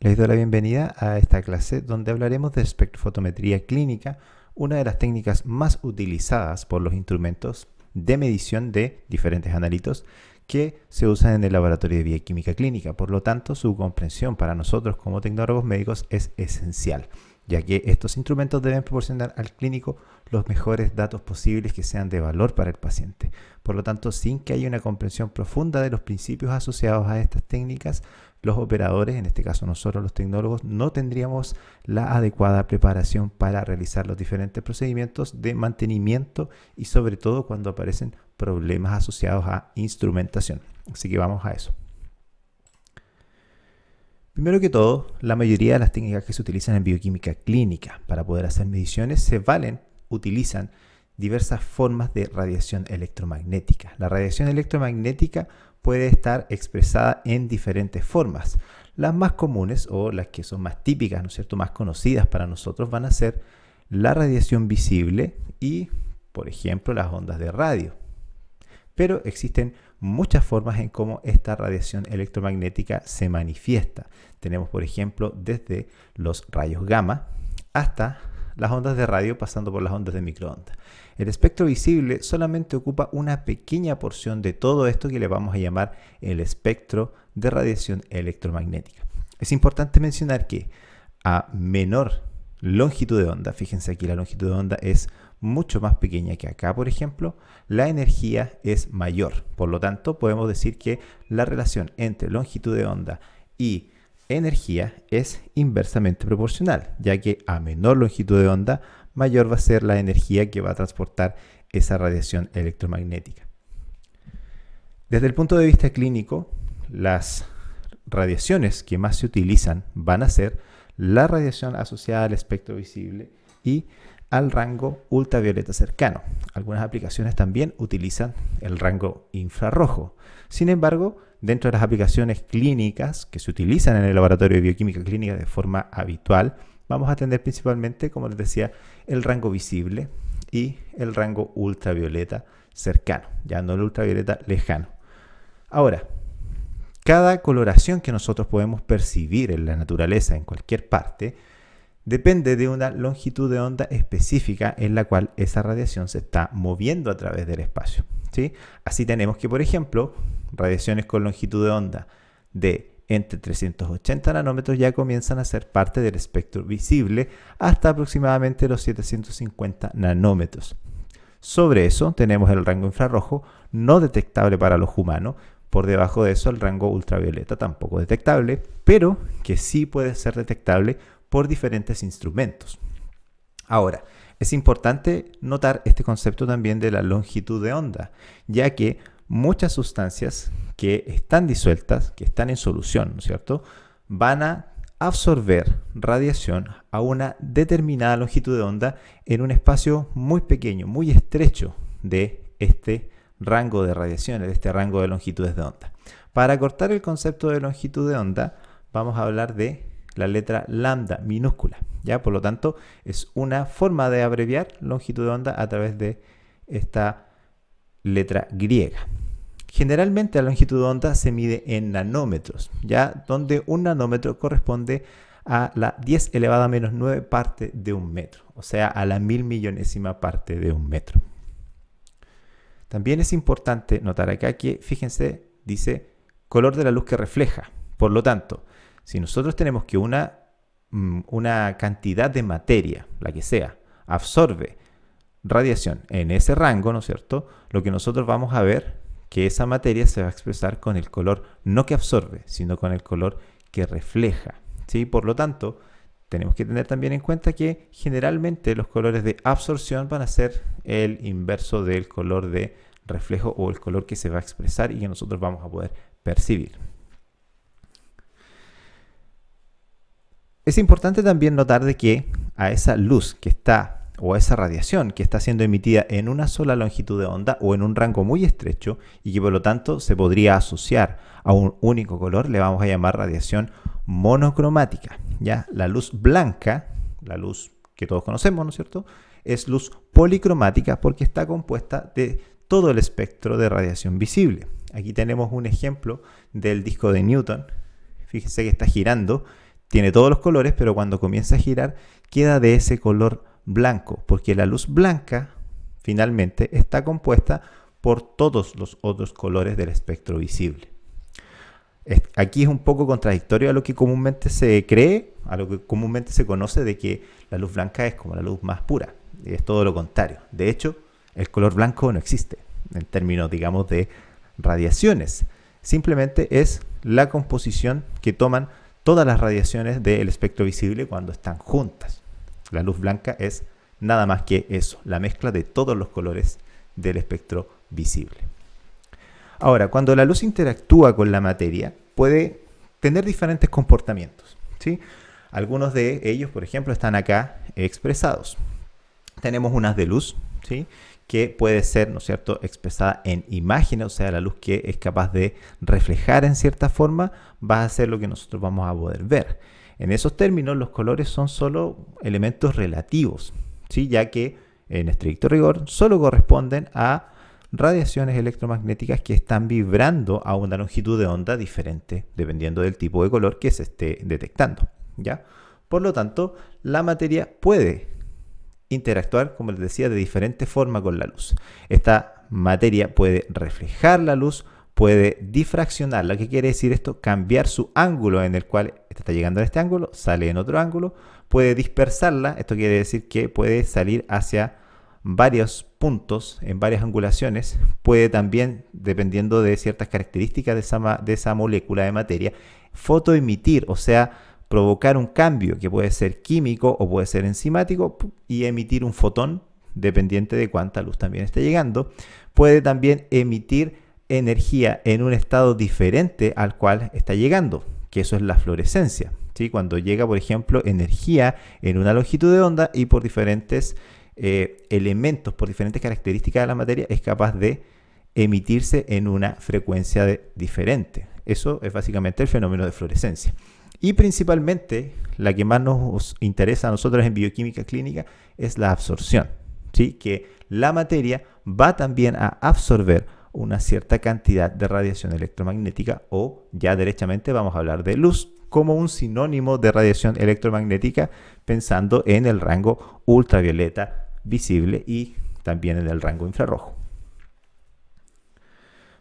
Les doy la bienvenida a esta clase donde hablaremos de espectrofotometría clínica, una de las técnicas más utilizadas por los instrumentos de medición de diferentes analitos que se usan en el laboratorio de bioquímica clínica. Por lo tanto, su comprensión para nosotros como tecnólogos médicos es esencial, ya que estos instrumentos deben proporcionar al clínico los mejores datos posibles que sean de valor para el paciente. Por lo tanto, sin que haya una comprensión profunda de los principios asociados a estas técnicas, los operadores, en este caso nosotros los tecnólogos, no tendríamos la adecuada preparación para realizar los diferentes procedimientos de mantenimiento y sobre todo cuando aparecen problemas asociados a instrumentación. Así que vamos a eso. Primero que todo, la mayoría de las técnicas que se utilizan en bioquímica clínica para poder hacer mediciones utilizan diversas formas de radiación electromagnética. La radiación electromagnética puede estar expresada en diferentes formas. Las más comunes o las que son más típicas, ¿no es cierto?, más conocidas para nosotros van a ser la radiación visible y, por ejemplo, las ondas de radio. Pero existen muchas formas en cómo esta radiación electromagnética se manifiesta. Tenemos, por ejemplo, desde los rayos gamma hasta las ondas de radio pasando por las ondas de microondas. El espectro visible solamente ocupa una pequeña porción de todo esto que le vamos a llamar el espectro de radiación electromagnética. Es importante mencionar que a menor longitud de onda, fíjense aquí la longitud de onda es mucho más pequeña que acá, por ejemplo, la energía es mayor. Por lo tanto, podemos decir que la relación entre longitud de onda y energía es inversamente proporcional, ya que a menor longitud de onda, mayor va a ser la energía que va a transportar esa radiación electromagnética. Desde el punto de vista clínico, las radiaciones que más se utilizan van a ser la radiación asociada al espectro visible y al rango ultravioleta cercano. Algunas aplicaciones también utilizan el rango infrarrojo. Sin embargo, dentro de las aplicaciones clínicas que se utilizan en el laboratorio de bioquímica clínica de forma habitual, vamos a atender principalmente, como les decía, el rango visible y el rango ultravioleta cercano, ya no el ultravioleta lejano. Ahora, cada coloración que nosotros podemos percibir en la naturaleza, en cualquier parte, depende de una longitud de onda específica en la cual esa radiación se está moviendo a través del espacio, ¿sí? Así tenemos que, por ejemplo, radiaciones con longitud de onda de entre 380 nanómetros ya comienzan a ser parte del espectro visible hasta aproximadamente los 750 nanómetros. Sobre eso tenemos el rango infrarrojo no detectable para los humanos. Por debajo de eso el rango ultravioleta tampoco detectable, pero que sí puede ser detectable por diferentes instrumentos. Ahora, es importante notar este concepto también de la longitud de onda, ya que muchas sustancias que están disueltas, que están en solución, ¿no es cierto?, van a absorber radiación a una determinada longitud de onda en un espacio muy pequeño, muy estrecho de este rango de radiaciones, de este rango de longitudes de onda. Para cortar el concepto de longitud de onda, vamos a hablar de la letra lambda minúscula, ¿ya? Por lo tanto, es una forma de abreviar longitud de onda a través de esta letra griega. Generalmente la longitud de onda se mide en nanómetros, ¿ya? Donde un nanómetro corresponde a la 10 elevada a menos 9 parte de un metro, o sea, a la 1000 millonésima parte de un metro. También es importante notar acá que, fíjense, dice color de la luz que refleja. Por lo tanto, si nosotros tenemos que una cantidad de materia, la que sea, absorbe radiación en ese rango, ¿no es cierto?, lo que nosotros vamos a ver que esa materia se va a expresar con el color no que absorbe, sino con el color que refleja, ¿sí? Por lo tanto, tenemos que tener también en cuenta que generalmente los colores de absorción van a ser el inverso del color de reflejo o el color que se va a expresar y que nosotros vamos a poder percibir. Es importante también notar de que a esa luz que está o a esa radiación que está siendo emitida en una sola longitud de onda o en un rango muy estrecho y que por lo tanto se podría asociar a un único color, le vamos a llamar radiación monocromática, ¿ya? La luz blanca, la luz que todos conocemos, ¿no es cierto?, es luz policromática porque está compuesta de todo el espectro de radiación visible. Aquí tenemos un ejemplo del disco de Newton. Fíjense que está girando, tiene todos los colores, pero cuando comienza a girar queda de ese color blanco, porque la luz blanca finalmente está compuesta por todos los otros colores del espectro visible. Aquí es un poco contradictorio a lo que comúnmente se cree, a lo que comúnmente se conoce de que la luz blanca es como la luz más pura. Y es todo lo contrario. De hecho, el color blanco no existe en términos, digamos, de radiaciones. Simplemente es la composición que toman todas las radiaciones del espectro visible cuando están juntas. La luz blanca es nada más que eso, la mezcla de todos los colores del espectro visible. Ahora, cuando la luz interactúa con la materia, puede tener diferentes comportamientos, ¿sí? Algunos de ellos, por ejemplo, están acá expresados. Tenemos unas de luz, ¿sí?, que puede ser, ¿no es cierto?, expresada en imágenes, o sea, la luz que es capaz de reflejar en cierta forma va a ser lo que nosotros vamos a poder ver. En esos términos, los colores son solo elementos relativos, ¿sí?, ya que, en estricto rigor, solo corresponden a radiaciones electromagnéticas que están vibrando a una longitud de onda diferente dependiendo del tipo de color que se esté detectando, ¿ya? Por lo tanto, la materia puede interactuar, como les decía, de diferente forma con la luz. Esta materia puede reflejar la luz, puede difraccionarla. ¿Qué quiere decir esto? Cambiar su ángulo en el cual está llegando a este ángulo, sale en otro ángulo, puede dispersarla. Esto quiere decir que puede salir hacia varios puntos, en varias angulaciones. Puede también, dependiendo de ciertas características de esa molécula de materia, fotoemitir, o sea, provocar un cambio que puede ser químico o puede ser enzimático y emitir un fotón, dependiente de cuánta luz también esté llegando. Puede también emitir energía en un estado diferente al cual está llegando, que eso es la fluorescencia, ¿sí? Cuando llega, por ejemplo, energía en una longitud de onda y por diferentes elementos, por diferentes características de la materia, es capaz de emitirse en una frecuencia diferente. Eso es básicamente el fenómeno de fluorescencia. Y principalmente, la que más nos interesa a nosotros en bioquímica clínica es la absorción, ¿sí? Que la materia va también a absorber una cierta cantidad de radiación electromagnética, o ya derechamente vamos a hablar de luz como un sinónimo de radiación electromagnética, pensando en el rango ultravioleta visible y también en el rango infrarrojo.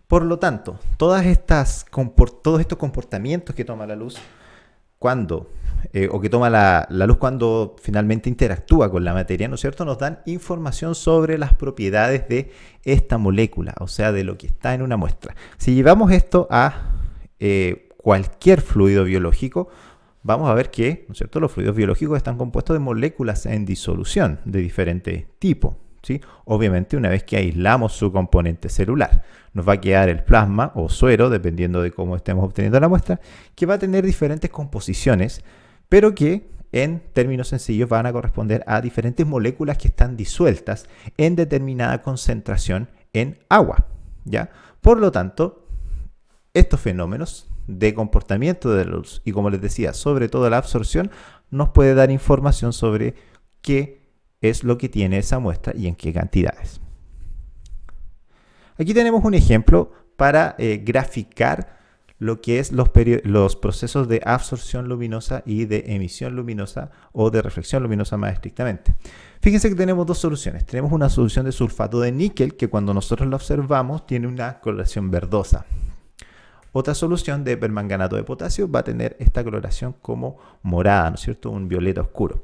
Por lo tanto, todos estos comportamientos que toma la luz que toma la luz cuando finalmente interactúa con la materia, ¿no es cierto?, nos dan información sobre las propiedades de esta molécula, o sea, de lo que está en una muestra. Si llevamos esto a cualquier fluido biológico, vamos a ver que, ¿no es cierto?, los fluidos biológicos están compuestos de moléculas en disolución de diferente tipo, ¿sí? Obviamente, una vez que aislamos su componente celular, nos va a quedar el plasma o suero, dependiendo de cómo estemos obteniendo la muestra, que va a tener diferentes composiciones, pero que en términos sencillos van a corresponder a diferentes moléculas que están disueltas en determinada concentración en agua, ¿ya? Por lo tanto, estos fenómenos de comportamiento de la luz y, como les decía, sobre todo la absorción, nos puede dar información sobre qué es lo que tiene esa muestra y en qué cantidades. Aquí tenemos un ejemplo para graficar lo que es los procesos de absorción luminosa y de emisión luminosa, o de reflexión luminosa más estrictamente. Fíjense que tenemos dos soluciones. Tenemos una solución de sulfato de níquel que, cuando nosotros la observamos, tiene una coloración verdosa. Otra solución de permanganato de potasio va a tener esta coloración como morada, ¿no es cierto?, un violeta oscuro.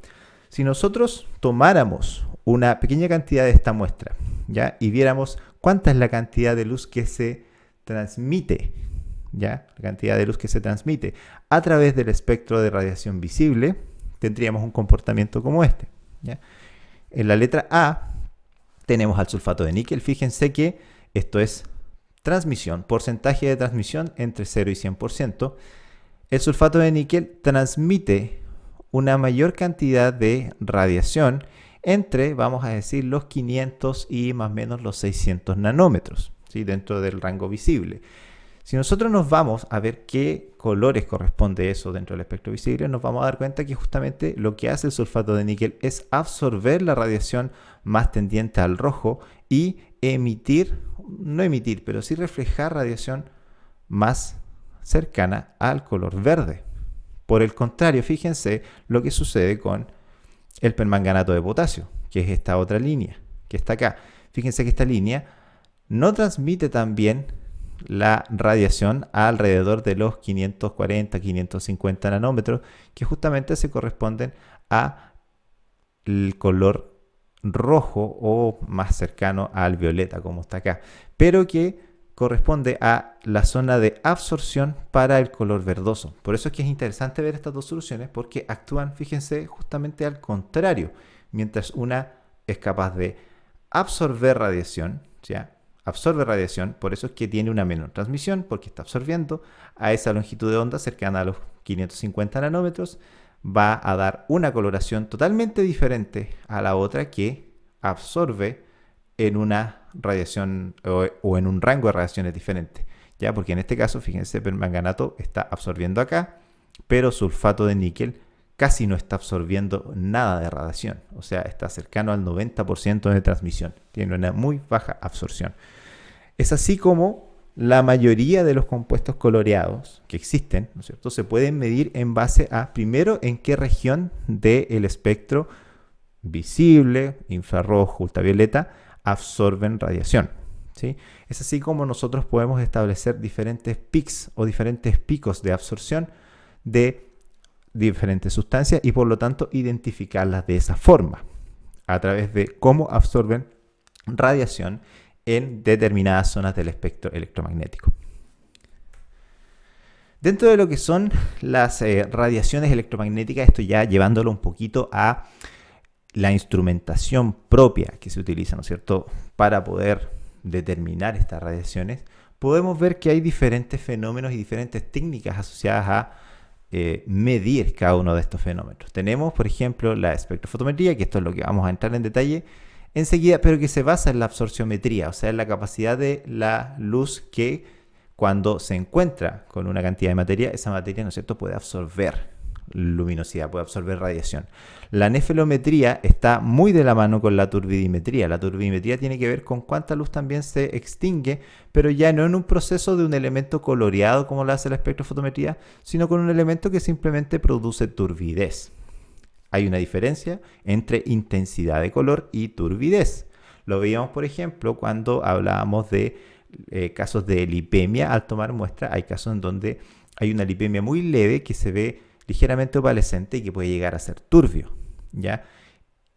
Si nosotros tomáramos una pequeña cantidad de esta muestra, ¿ya?, y viéramos cuánta es la cantidad de luz que se transmite, ¿ya?, la cantidad de luz que se transmite a través del espectro de radiación visible, tendríamos un comportamiento como este, ¿ya? En la letra A tenemos al sulfato de níquel. Fíjense que esto es transmisión, porcentaje de transmisión entre 0 y 100%. El sulfato de níquel transmite una mayor cantidad de radiación entre, vamos a decir, los 500 y más o menos los 600 nanómetros, ¿sí?, dentro del rango visible. Si nosotros nos vamos a ver qué colores corresponde eso dentro del espectro visible, nos vamos a dar cuenta que justamente lo que hace el sulfato de níquel es absorber la radiación más tendiente al rojo y pero sí reflejar radiación más cercana al color verde. Por el contrario, fíjense lo que sucede con el permanganato de potasio, que es esta otra línea que está acá. Fíjense que esta línea no transmite tan bien la radiación a alrededor de los 540, 550 nanómetros, que justamente se corresponden a el color rojo o más cercano al violeta, como está acá, pero que corresponde a la zona de absorción para el color verdoso. Por eso es que es interesante ver estas dos soluciones, porque actúan, fíjense, justamente al contrario. Mientras una es capaz de absorber radiación, ¿ya? Absorbe radiación, por eso es que tiene una menor transmisión, porque está absorbiendo a esa longitud de onda cercana a los 550 nanómetros, va a dar una coloración totalmente diferente a la otra que absorbe en una radiación o en un rango de radiaciones diferente, ¿ya? Porque en este caso, fíjense, el permanganato está absorbiendo acá, pero sulfato de níquel casi no está absorbiendo nada de radiación, o sea, está cercano al 90% de transmisión, tiene una muy baja absorción. Es así como la mayoría de los compuestos coloreados que existen, ¿no es cierto?, se pueden medir en base a, primero, en qué región del espectro visible, infrarrojo, ultravioleta, absorben radiación, ¿sí? Es así como nosotros podemos establecer diferentes peaks o diferentes picos de absorción de diferentes sustancias y por lo tanto identificarlas de esa forma, a través de cómo absorben radiación en determinadas zonas del espectro electromagnético. Dentro de lo que son las radiaciones electromagnéticas, esto ya llevándolo un poquito a la instrumentación propia que se utiliza, ¿no es cierto?, para poder determinar estas radiaciones, podemos ver que hay diferentes fenómenos y diferentes técnicas asociadas a medir cada uno de estos fenómenos. Tenemos, por ejemplo, la espectrofotometría, que esto es lo que vamos a entrar en detalle enseguida, pero que se basa en la absorciometría, o sea, en la capacidad de la luz que cuando se encuentra con una cantidad de materia, esa materia, ¿no es cierto?, puede absorber luminosidad, puede absorber radiación. La nefelometría está muy de la mano con la turbidimetría. La turbidimetría tiene que ver con cuánta luz también se extingue, pero ya no en un proceso de un elemento coloreado como lo hace la espectrofotometría, sino con un elemento que simplemente produce turbidez. Hay una diferencia entre intensidad de color y turbidez. Lo veíamos, por ejemplo, cuando hablábamos de casos de lipemia al tomar muestra. Hay casos en donde hay una lipemia muy leve que se ve ligeramente opalescente y que puede llegar a ser turbio, ¿ya?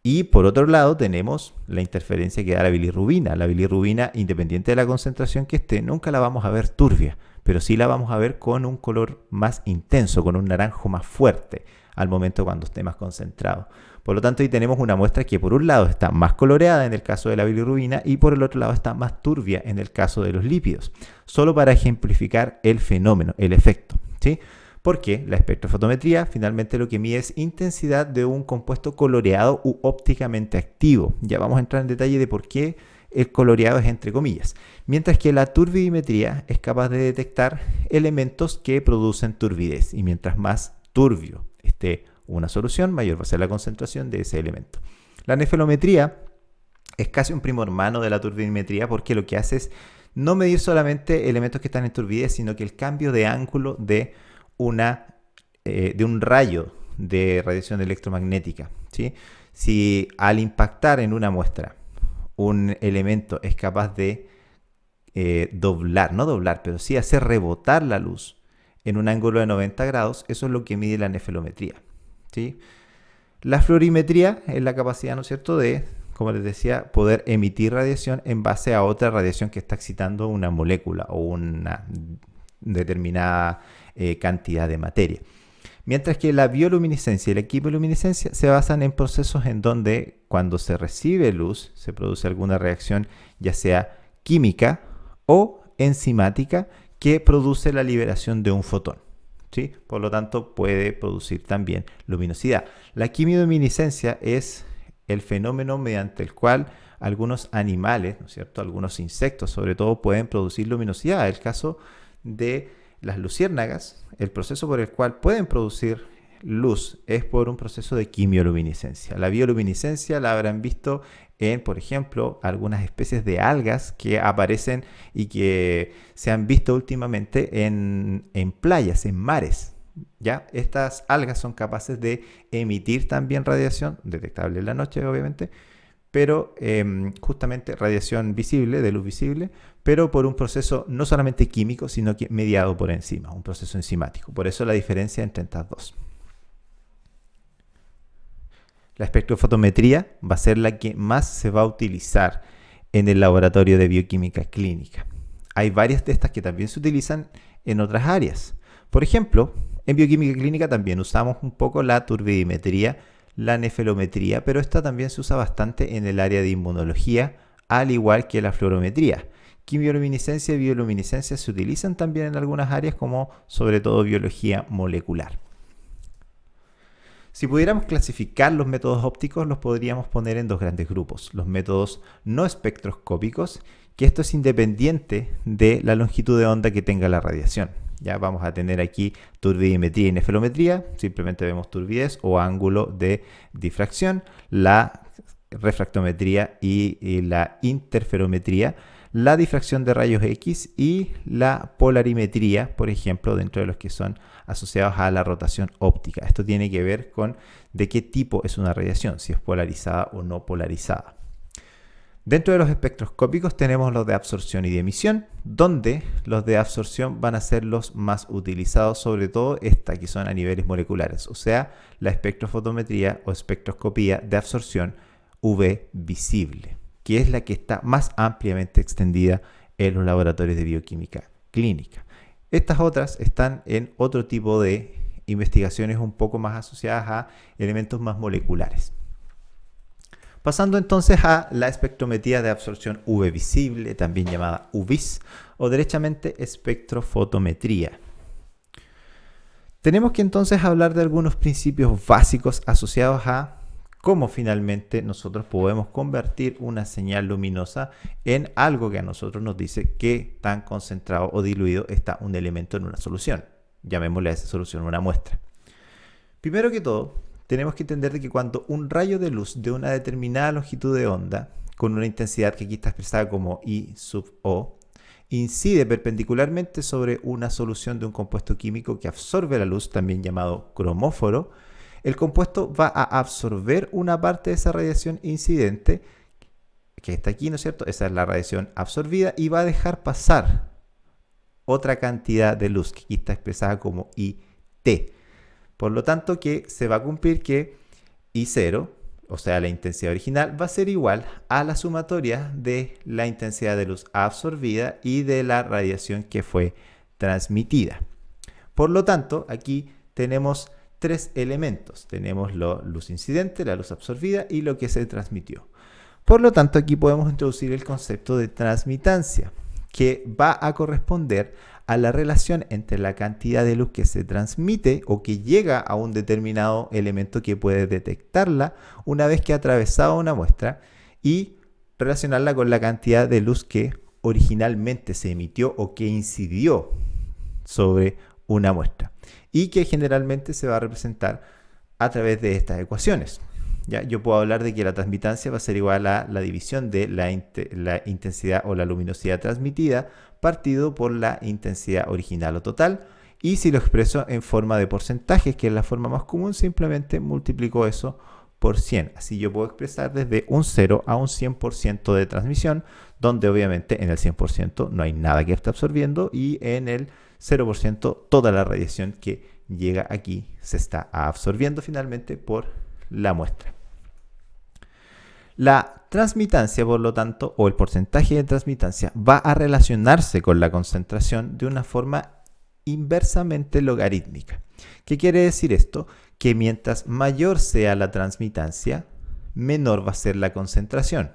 Y por otro lado tenemos la interferencia que da la bilirrubina. La bilirrubina, independiente de la concentración que esté, nunca la vamos a ver turbia, pero sí la vamos a ver con un color más intenso, con un naranjo más fuerte al momento cuando esté más concentrado. Por lo tanto, ahí tenemos una muestra que por un lado está más coloreada en el caso de la bilirrubina y por el otro lado está más turbia en el caso de los lípidos, solo para ejemplificar el fenómeno, el efecto, ¿sí? Porque la espectrofotometría finalmente lo que mide es intensidad de un compuesto coloreado u ópticamente activo. Ya vamos a entrar en detalle de por qué el coloreado es entre comillas. Mientras que la turbidimetría es capaz de detectar elementos que producen turbidez. Y mientras más turbio esté una solución, mayor va a ser la concentración de ese elemento. La nefelometría es casi un primo hermano de la turbidimetría porque lo que hace es no medir solamente elementos que están en turbidez, sino que el cambio de ángulo de un rayo de radiación electromagnética, ¿sí? Si al impactar en una muestra un elemento es capaz de pero sí hacer rebotar la luz en un ángulo de 90 grados, eso es lo que mide la nefelometría, ¿sí? La fluorimetría es la capacidad, ¿no es cierto?, de, como les decía, poder emitir radiación en base a otra radiación que está excitando una molécula o una determinada cantidad de materia. Mientras que la bioluminiscencia y la quimiluminiscencia se basan en procesos en donde cuando se recibe luz se produce alguna reacción ya sea química o enzimática que produce la liberación de un fotón, ¿sí? Por lo tanto puede producir también luminosidad. La quimiluminiscencia es el fenómeno mediante el cual algunos animales, ¿no es cierto?, algunos insectos sobre todo, pueden producir luminosidad. El caso de las luciérnagas, el proceso por el cual pueden producir luz es por un proceso de quimioluminiscencia. La bioluminiscencia la habrán visto en, por ejemplo, algunas especies de algas que aparecen y que se han visto últimamente en playas, en mares, ¿ya? Estas algas son capaces de emitir también radiación, detectable en la noche obviamente, pero justamente radiación visible, de luz visible, pero por un proceso no solamente químico, sino que mediado por enzimas, un proceso enzimático. Por eso la diferencia entre estas dos. La espectrofotometría va a ser la que más se va a utilizar en el laboratorio de bioquímica clínica. Hay varias de estas que también se utilizan en otras áreas. Por ejemplo, en bioquímica clínica también usamos un poco la turbidimetría, la nefelometría, pero esta también se usa bastante en el área de inmunología, al igual que la fluorometría. Quimioluminiscencia y bioluminiscencia se utilizan también en algunas áreas, como sobre todo biología molecular. Si pudiéramos clasificar los métodos ópticos, los podríamos poner en dos grandes grupos. Los métodos no espectroscópicos, que esto es independiente de la longitud de onda que tenga la radiación. Ya vamos a tener aquí turbidimetría y nefelometría, simplemente vemos turbidez o ángulo de difracción, la refractometría y la interferometría, la difracción de rayos X y la polarimetría, por ejemplo, dentro de los que son asociados a la rotación óptica. Esto tiene que ver con de qué tipo es una radiación, si es polarizada o no polarizada. Dentro de los espectroscópicos tenemos los de absorción y de emisión, donde los de absorción van a ser los más utilizados, sobre todo esta que son a niveles moleculares, o sea, la espectrofotometría o espectroscopía de absorción UV visible, que es la que está más ampliamente extendida en los laboratorios de bioquímica clínica. Estas otras están en otro tipo de investigaciones un poco más asociadas a elementos más moleculares. Pasando entonces a la espectrometría de absorción UV visible, también llamada UVIS, o derechamente espectrofotometría. Tenemos que entonces hablar de algunos principios básicos asociados a cómo finalmente nosotros podemos convertir una señal luminosa en algo que a nosotros nos dice qué tan concentrado o diluido está un elemento en una solución. Llamémosle a esa solución una muestra. Primero que todo, tenemos que entender que cuando un rayo de luz de una determinada longitud de onda, con una intensidad que aquí está expresada como I sub O, incide perpendicularmente sobre una solución de un compuesto químico que absorbe la luz, también llamado cromóforo, el compuesto va a absorber una parte de esa radiación incidente, que está aquí, ¿no es cierto? Esa es la radiación absorbida, y va a dejar pasar otra cantidad de luz, que aquí está expresada como IT. Por lo tanto, que se va a cumplir que I0, o sea, la intensidad original, va a ser igual a la sumatoria de la intensidad de luz absorbida y de la radiación que fue transmitida. Por lo tanto, aquí tenemos tres elementos. Tenemos la luz incidente, la luz absorbida y lo que se transmitió. Por lo tanto, aquí podemos introducir el concepto de transmitancia, que va a corresponder a la relación entre la cantidad de luz que se transmite o que llega a un determinado elemento que puede detectarla una vez que ha atravesado una muestra, y relacionarla con la cantidad de luz que originalmente se emitió o que incidió sobre una muestra, y que generalmente se va a representar a través de estas ecuaciones. ¿Ya? Yo puedo hablar de que la transmitancia va a ser igual a la división de la intensidad o la luminosidad transmitida partido por la intensidad original o total, y si lo expreso en forma de porcentajes, que es la forma más común, simplemente multiplico eso por 100. Así yo puedo expresar desde un 0 a un 100% de transmisión, donde obviamente en el 100% no hay nada que esté absorbiendo y en el 0% toda la radiación que llega aquí se está absorbiendo finalmente por la muestra. La transmitancia, por lo tanto, o el porcentaje de transmitancia, va a relacionarse con la concentración de una forma inversamente logarítmica. ¿Qué quiere decir esto? Que mientras mayor sea la transmitancia, menor va a ser la concentración,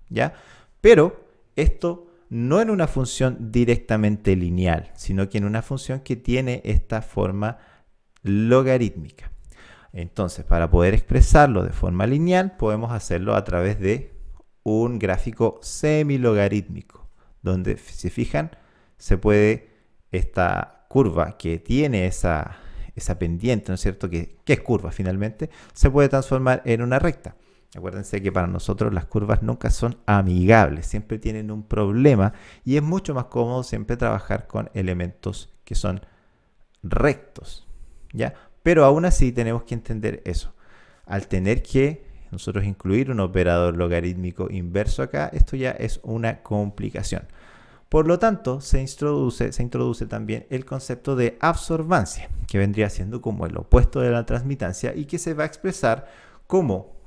¿ya? Pero esto no en una función directamente lineal, sino que en una función que tiene esta forma logarítmica. Entonces, para poder expresarlo de forma lineal, podemos hacerlo a través de un gráfico semilogarítmico, donde, si se fijan, se puede, esta curva que tiene esa pendiente, ¿no es cierto?, que es curva finalmente, se puede transformar en una recta. Acuérdense que para nosotros las curvas nunca son amigables, siempre tienen un problema, y es mucho más cómodo siempre trabajar con elementos que son rectos. ¿ya? Pero aún así tenemos que entender eso. Al tener que nosotros incluir un operador logarítmico inverso acá, esto ya es una complicación. Por lo tanto, se introduce también el concepto de absorbancia, que vendría siendo como el opuesto de la transmitancia y que se va a expresar como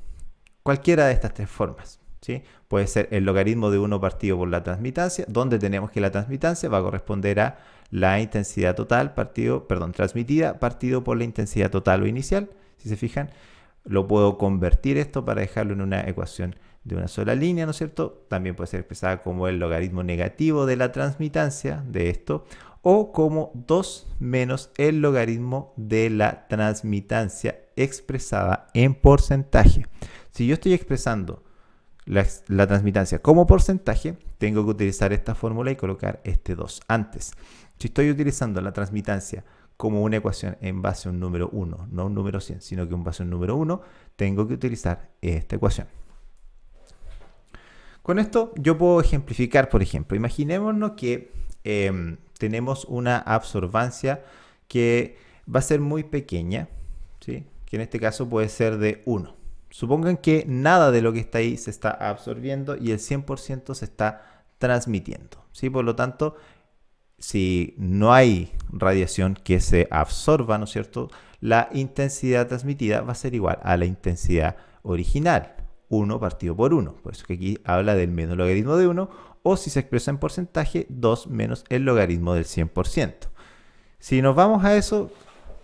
cualquiera de estas tres formas, ¿sí? Puede ser el logaritmo de 1 partido por la transmitancia, donde tenemos que la transmitancia va a corresponder a la intensidad total transmitida partido por la intensidad total o inicial. Si se fijan, lo puedo convertir esto para dejarlo en una ecuación de una sola línea, ¿no es cierto? También puede ser expresada como el logaritmo negativo de la transmitancia de esto, o como 2 menos el logaritmo de la transmitancia expresada en porcentaje. Si yo estoy expresando la transmitancia como porcentaje, tengo que utilizar esta fórmula y colocar este 2 antes. Si estoy utilizando la transmitancia como una ecuación en base a un número 1, no un número 100, sino que en base a un número 1, tengo que utilizar esta ecuación. Con esto yo puedo ejemplificar, por ejemplo, imaginémonos que tenemos una absorbancia que va a ser muy pequeña, ¿sí? Que en este caso puede ser de 1. Supongan que nada de lo que está ahí se está absorbiendo y el 100% se está transmitiendo, ¿sí? Por lo tanto, si no hay radiación que se absorba, ¿no es cierto?, la intensidad transmitida va a ser igual a la intensidad original, 1 partido por 1. Por eso que aquí habla del menos logaritmo de 1, o si se expresa en porcentaje, 2 menos el logaritmo del 100%. Si nos vamos a eso,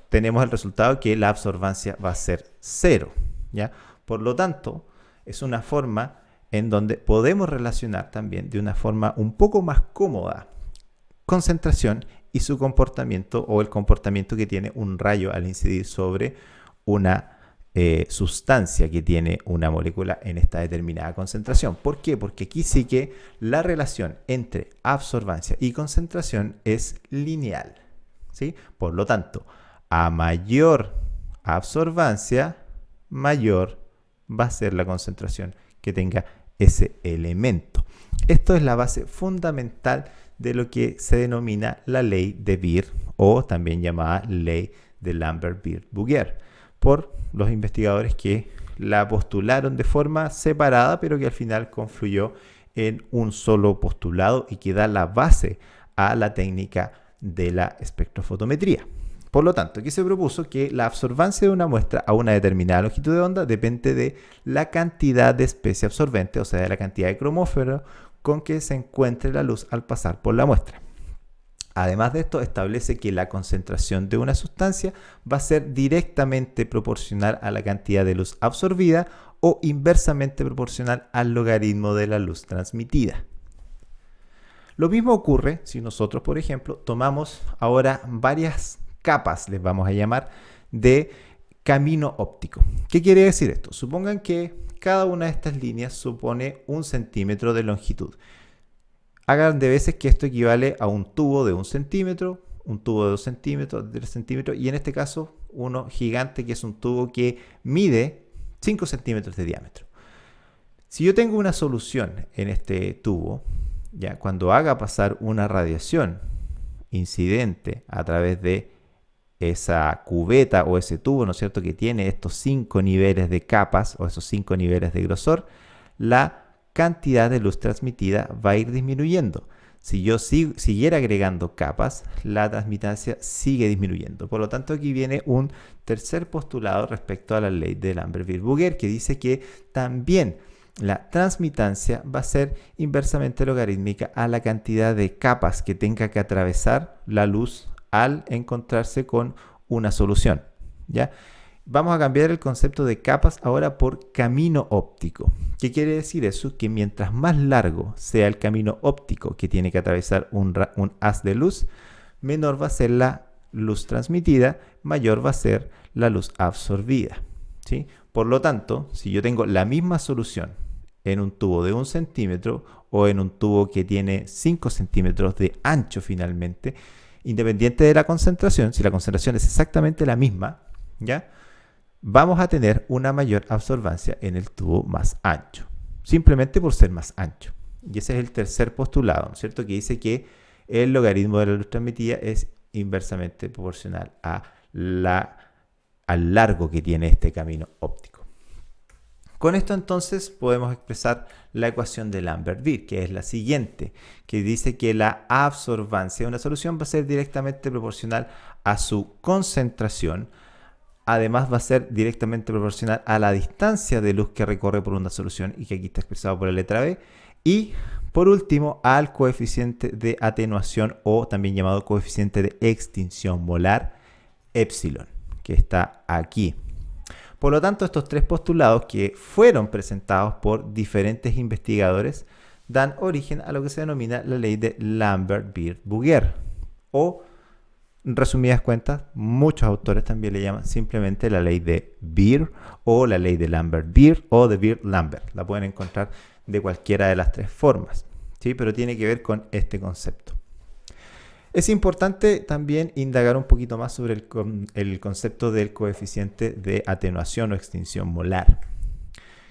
tenemos el resultado que la absorbancia va a ser 0, ¿ya? Por lo tanto, es una forma en donde podemos relacionar también de una forma un poco más cómoda concentración y su comportamiento, o el comportamiento que tiene un rayo al incidir sobre una sustancia que tiene una molécula en esta determinada concentración. ¿Por qué? Porque aquí sí que la relación entre absorbancia y concentración es lineal, ¿sí? Por lo tanto, a mayor absorbancia, mayor va a ser la concentración que tenga ese elemento. Esto es la base fundamental de lo que se denomina la ley de Beer, o también llamada ley de Lambert-Beer-Bouguer, por los investigadores que la postularon de forma separada, pero que al final confluyó en un solo postulado y que da la base a la técnica de la espectrofotometría. Por lo tanto, aquí se propuso que la absorbancia de una muestra a una determinada longitud de onda depende de la cantidad de especie absorbente, o sea, de la cantidad de cromóforo con que se encuentre la luz al pasar por la muestra. Además de esto, establece que la concentración de una sustancia va a ser directamente proporcional a la cantidad de luz absorbida o inversamente proporcional al logaritmo de la luz transmitida. Lo mismo ocurre si nosotros, por ejemplo, tomamos ahora varias capas, les vamos a llamar, de camino óptico. ¿Qué quiere decir esto? Supongan que cada una de estas líneas supone 1 centímetro de longitud. Hagan de veces que esto equivale a un tubo de 1 centímetro, un tubo de 2 centímetros, de 3 centímetros, y en este caso uno gigante que es un tubo que mide 5 centímetros de diámetro. Si yo tengo una solución en este tubo, ya cuando haga pasar una radiación incidente a través de esa cubeta o ese tubo, ¿no es cierto?, que tiene estos 5 niveles de capas o esos 5 niveles de grosor, la cantidad de luz transmitida va a ir disminuyendo. Si yo siguiera agregando capas, la transmitancia sigue disminuyendo. Por lo tanto, aquí viene un tercer postulado respecto a la ley de Lambert-Beer-Bouguer, que dice que también la transmitancia va a ser inversamente logarítmica a la cantidad de capas que tenga que atravesar la luz al encontrarse con una solución, ¿ya? Vamos a cambiar el concepto de capas ahora por camino óptico. ¿Qué quiere decir eso? Que mientras más largo sea el camino óptico que tiene que atravesar un haz de luz, menor va a ser la luz transmitida, mayor va a ser la luz absorbida, ¿sí? Por lo tanto, si yo tengo la misma solución en un tubo de 1 centímetro o en un tubo que tiene 5 centímetros de ancho finalmente, independiente de la concentración, si la concentración es exactamente la misma, ¿ya?, vamos a tener una mayor absorbancia en el tubo más ancho, simplemente por ser más ancho. Y ese es el tercer postulado, ¿no es cierto?, que dice que el logaritmo de la luz transmitida es inversamente proporcional a la al largo que tiene este camino óptico. Con esto entonces podemos expresar la ecuación de Lambert-Beer, que es la siguiente, que dice que la absorbancia de una solución va a ser directamente proporcional a su concentración. Además va a ser directamente proporcional a la distancia de luz que recorre por una solución y que aquí está expresado por la letra B. Y por último, al coeficiente de atenuación o también llamado coeficiente de extinción molar, epsilon, que está aquí. Por lo tanto, estos tres postulados que fueron presentados por diferentes investigadores dan origen a lo que se denomina la ley de Lambert-Beer-Bouguer, o en resumidas cuentas, muchos autores también le llaman simplemente la ley de Beer o la ley de Lambert-Beer o de Beer-Lambert. La pueden encontrar de cualquiera de las tres formas, ¿sí? Pero tiene que ver con este concepto. Es importante también indagar un poquito más sobre el concepto del coeficiente de atenuación o extinción molar,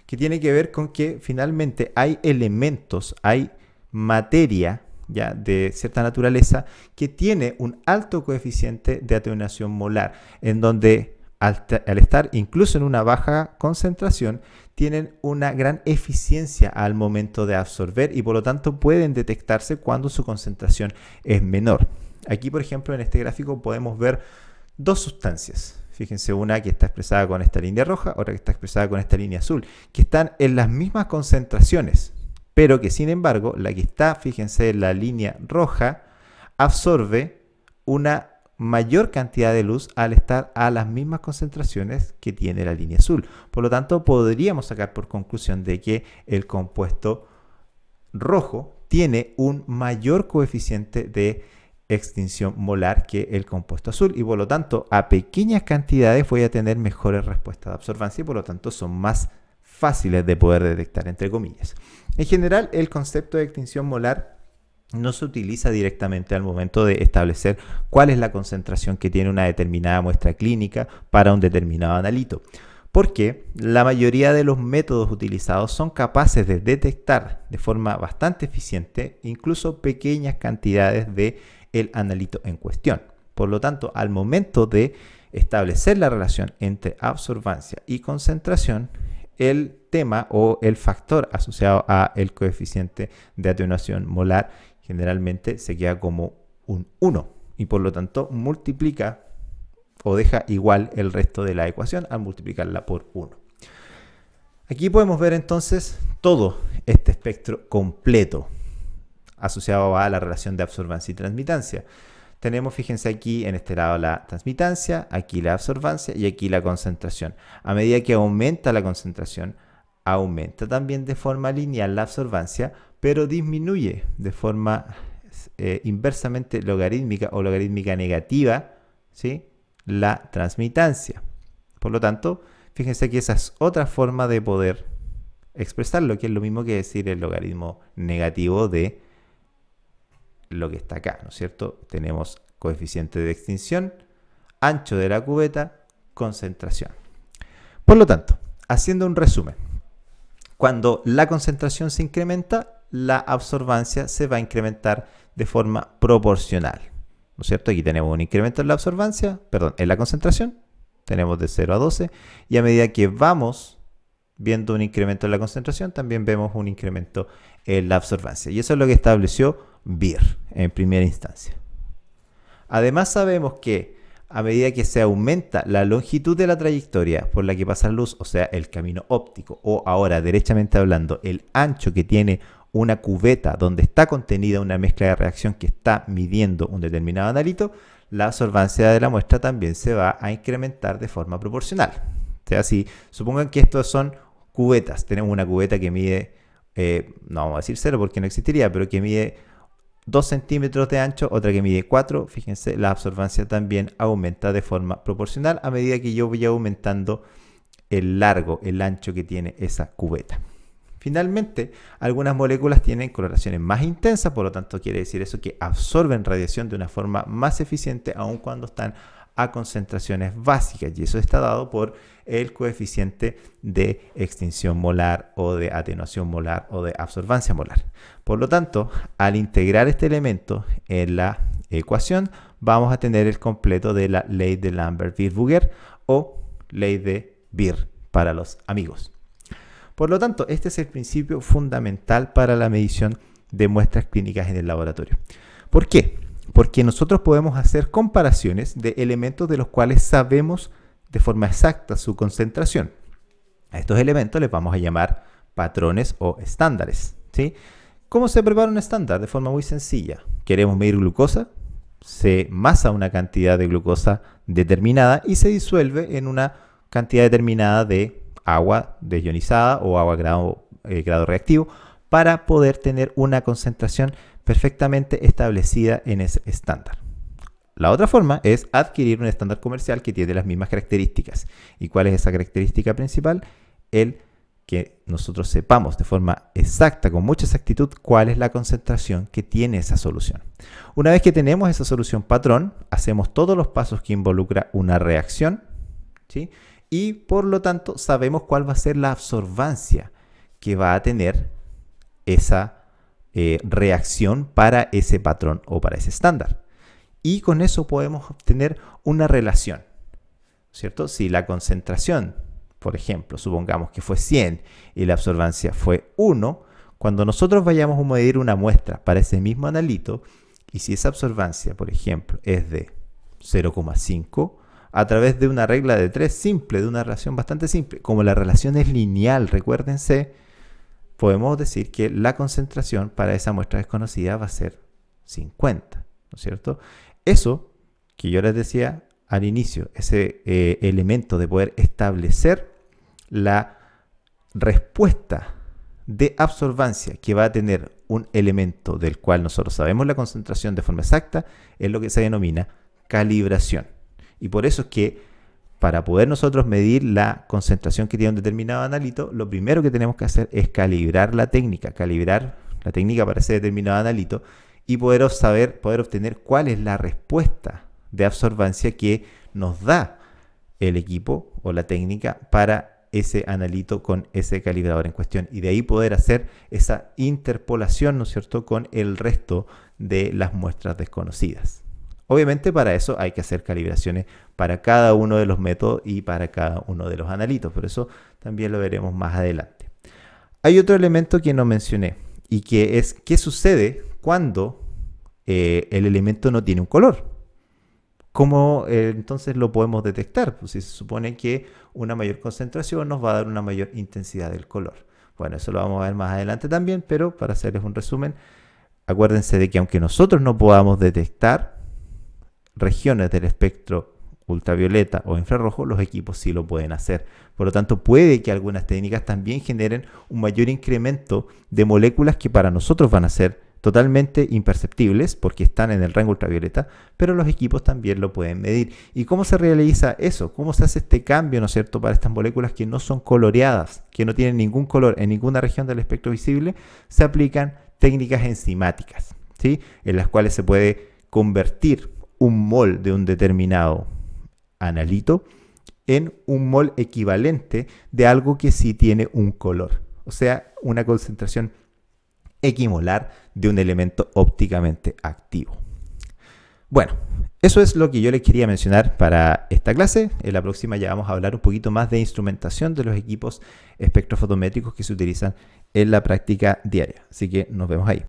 que tiene que ver con que finalmente hay elementos, hay materia ya de cierta naturaleza que tiene un alto coeficiente de atenuación molar, en donde al estar incluso en una baja concentración tienen una gran eficiencia al momento de absorber y por lo tanto pueden detectarse cuando su concentración es menor. Aquí, por ejemplo, en este gráfico podemos ver dos sustancias. Fíjense, una que está expresada con esta línea roja, otra que está expresada con esta línea azul, que están en las mismas concentraciones, pero que sin embargo, la que está, fíjense, en la línea roja, absorbe una mayor cantidad de luz al estar a las mismas concentraciones que tiene la línea azul. Por lo tanto, podríamos sacar por conclusión de que el compuesto rojo tiene un mayor coeficiente de extinción molar que el compuesto azul y por lo tanto a pequeñas cantidades voy a tener mejores respuestas de absorbancia y por lo tanto son más fáciles de poder detectar, entre comillas. En general, el concepto de extinción molar no se utiliza directamente al momento de establecer cuál es la concentración que tiene una determinada muestra clínica para un determinado analito, porque la mayoría de los métodos utilizados son capaces de detectar de forma bastante eficiente incluso pequeñas cantidades de el analito en cuestión. Por lo tanto, al momento de establecer la relación entre absorbancia y concentración, el tema o el factor asociado a el coeficiente de atenuación molar generalmente se queda como un 1 y por lo tanto multiplica o deja igual el resto de la ecuación al multiplicarla por 1. Aquí podemos ver entonces todo este espectro completo asociado a la relación de absorbancia y transmitancia. Tenemos, fíjense aquí, en este lado la transmitancia, aquí la absorbancia y aquí la concentración. A medida que aumenta la concentración, aumenta también de forma lineal la absorbancia, pero disminuye de forma inversamente logarítmica o logarítmica negativa, ¿sí?, la transmitancia. Por lo tanto, fíjense que esa es otra forma de poder expresarlo, que es lo mismo que decir el logaritmo negativo de lo que está acá, ¿no es cierto? Tenemos coeficiente de extinción, ancho de la cubeta, concentración. Por lo tanto, haciendo un resumen, cuando la concentración se incrementa, la absorbancia se va a incrementar de forma proporcional, ¿no es cierto? Aquí tenemos un incremento en la absorbancia, perdón, en la concentración, tenemos de 0 a 12, y a medida que vamos viendo un incremento en la concentración, también vemos un incremento en la absorbancia. Y eso es lo que estableció Beer en primera instancia. Además sabemos que a medida que se aumenta la longitud de la trayectoria por la que pasa la luz, o sea, el camino óptico, o ahora derechamente hablando, el ancho que tiene una cubeta donde está contenida una mezcla de reacción que está midiendo un determinado analito, la absorbancia de la muestra también se va a incrementar de forma proporcional. O sea, si supongan que estos son cubetas, tenemos una cubeta que mide, no vamos a decir 0 porque no existiría, pero que mide 2 centímetros de ancho, otra que mide 4, fíjense, la absorbancia también aumenta de forma proporcional a medida que yo voy aumentando el largo, el ancho que tiene esa cubeta. Finalmente, algunas moléculas tienen coloraciones más intensas, por lo tanto quiere decir eso que absorben radiación de una forma más eficiente aun cuando están a concentraciones básicas, y eso está dado por el coeficiente de extinción molar o de atenuación molar o de absorbancia molar. Por lo tanto, al integrar este elemento en la ecuación, vamos a tener el completo de la ley de Lambert-Beer-Bouguer o ley de Beer para los amigos. Por lo tanto, este es el principio fundamental para la medición de muestras clínicas en el laboratorio. ¿Por qué? Porque nosotros podemos hacer comparaciones de elementos de los cuales sabemos de forma exacta su concentración. A estos elementos les vamos a llamar patrones o estándares, ¿sí? ¿Cómo se prepara un estándar? De forma muy sencilla. Queremos medir glucosa, se masa una cantidad de glucosa determinada y se disuelve en una cantidad determinada de agua desionizada o agua grado reactivo para poder tener una concentración perfectamente establecida en ese estándar. La otra forma es adquirir un estándar comercial que tiene las mismas características. ¿Y cuál es esa característica principal? El que nosotros sepamos de forma exacta, con mucha exactitud, cuál es la concentración que tiene esa solución. Una vez que tenemos esa solución patrón, hacemos todos los pasos que involucra una reacción, ¿sí? Y por lo tanto sabemos cuál va a ser la absorbancia que va a tener esa reacción para ese patrón o para ese estándar. Y con eso podemos obtener una relación, ¿cierto? Si la concentración, por ejemplo, supongamos que fue 100 y la absorbancia fue 1, cuando nosotros vayamos a medir una muestra para ese mismo analito, y si esa absorbancia, por ejemplo, es de 0,5, a través de una regla de 3 simple, de una relación bastante simple, como la relación es lineal, recuérdense, podemos decir que la concentración para esa muestra desconocida va a ser 50, ¿no es cierto? Eso que yo les decía al inicio, ese elemento de poder establecer la respuesta de absorbancia que va a tener un elemento del cual nosotros sabemos la concentración de forma exacta, es lo que se denomina calibración. Y por eso es que para poder nosotros medir la concentración que tiene un determinado analito, lo primero que tenemos que hacer es calibrar la técnica para ese determinado analito y poder obtener cuál es la respuesta de absorbancia que nos da el equipo o la técnica para ese analito con ese calibrador en cuestión. Y de ahí poder hacer esa interpolación, ¿no es cierto?, con el resto de las muestras desconocidas. Obviamente para eso hay que hacer calibraciones para cada uno de los métodos y para cada uno de los analitos, pero eso también lo veremos más adelante. Hay otro elemento que no mencioné y que es qué sucede cuando el elemento no tiene un color. ¿Cómo entonces lo podemos detectar? Pues si se supone que una mayor concentración nos va a dar una mayor intensidad del color. Bueno, eso lo vamos a ver más adelante también, pero para hacerles un resumen, acuérdense de que aunque nosotros no podamos detectar regiones del espectro ultravioleta o infrarrojo, los equipos sí lo pueden hacer. Por lo tanto, puede que algunas técnicas también generen un mayor incremento de moléculas que para nosotros van a ser totalmente imperceptibles porque están en el rango ultravioleta, pero los equipos también lo pueden medir. ¿Y cómo se realiza eso? ¿Cómo se hace este cambio, ¿no es cierto?, para estas moléculas que no son coloreadas, que no tienen ningún color en ninguna región del espectro visible? Se aplican técnicas enzimáticas, ¿sí?, en las cuales se puede convertir un mol de un determinado analito en un mol equivalente de algo que sí tiene un color, o sea, una concentración equimolar de un elemento ópticamente activo. Bueno, eso es lo que yo les quería mencionar para esta clase. En la próxima ya vamos a hablar un poquito más de instrumentación de los equipos espectrofotométricos que se utilizan en la práctica diaria. Así que nos vemos ahí.